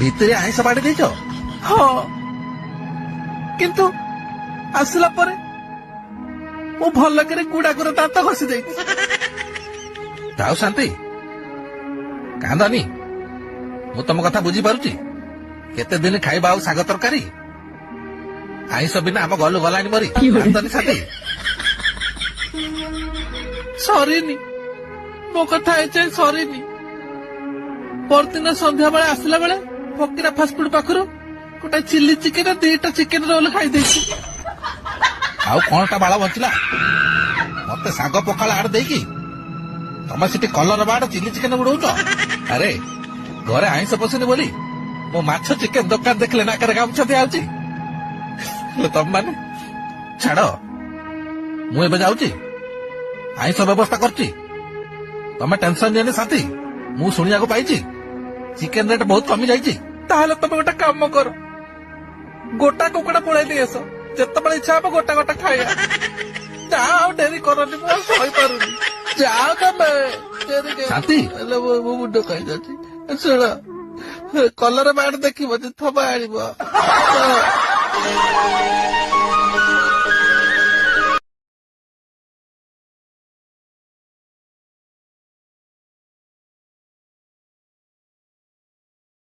ଭିତରେ ଆଇଁଷ ବାଡି ଦେଇଛ? ହଁ, କିନ୍ତୁ ଆସିଲା ପରେ ମୁଁ ଭଲ କରି ଗୁଡାକରେ ଦାନ୍ତ ଘଷି ଦେଇଛି। ଯାଉ ଶାନ୍ତି, କାନ୍ଦନି। ମୁଁ ତମ କଥା ବୁଝିପାରୁଛି। କେତେ ଦିନ ଖାଇବା ଆଉ ଶାଗ ତରକାରୀ? ଆଇଁଷ ବିନା ଆମ ଗଲୁ ଗଲାଣି ମରି। କାନ୍ଦନି ଶାନ୍ତି। ସରିନି, ମୋ କଥା ଏଯାଏ ସରିନି। ପରଦିନ ସନ୍ଧ୍ୟାବେଳେ ଆସିଲା ବେଳେ ଫକିରା ଫାଷ୍ଟଫୁଡ ପାଖରୁ ଗୋଟେ ଚିଲି ଚିକେନ 2ଟା ଚିକେନ ରୋଲ ଖାଇଦେଇଛି। ଆଉ କଣଟା ବାଳ ବଞ୍ଚିଲା? ମତେ ଶାଗ ପଖାଳ ଆଡ ଦେଇକି ତମେ ସେଠି କଲର ବାଡ ଚିଲି ଚିକେନ ଉଡଉଛ। ଆରେ ଘରେ ଆଇଁଷ ପଶୁନି ବୋଲି ମୁଁ ମାଛ ଚିକେନ ଦୋକାନ ଦେଖିଲେ ନାକରେ ଗାମୁଛା ଦିଆଯାଉଛି। ହେଲେ ତମ ମାନେ ଛାଡ, ମୁଁ ଏବେ ଯାଉଛି, ଆଇଁଷ ବ୍ୟବସ୍ଥା କରୁଛି। ତମେ ଟେନସନ ନିଅନି ଶାନ୍ତି। ମୁଁ ଶୁଣିବାକୁ ପାଇଛି ଚିକେନ ରେଟ୍ ବହୁତ କମି ଯାଇଛି। ତାହେଲେ ତମେ ଗୋଟେ କାମ କର, ଗୋଟା କୁକୁଡା ପଳେଇ ଦେଇ ଆସ। ଯେତେବେଳେ ଇଚ୍ଛା ହବ ଗୋଟା ଗୋଟା ଖାଇବା। ଯା, ଆଉ ଡେରି କରନି, ମୁଁ ଆଉ ସହିପାରୁନି। ଯାଅ ତମେ। ଶାନ୍ତି। ହେଲେ ମୋ ମୁଣ୍ଡ ଖାଇଯାଉଛି। ଶୁଣ, କଲର ବାଡ ଦେଖିବ ଯେ ଥବା ଆଣିବ।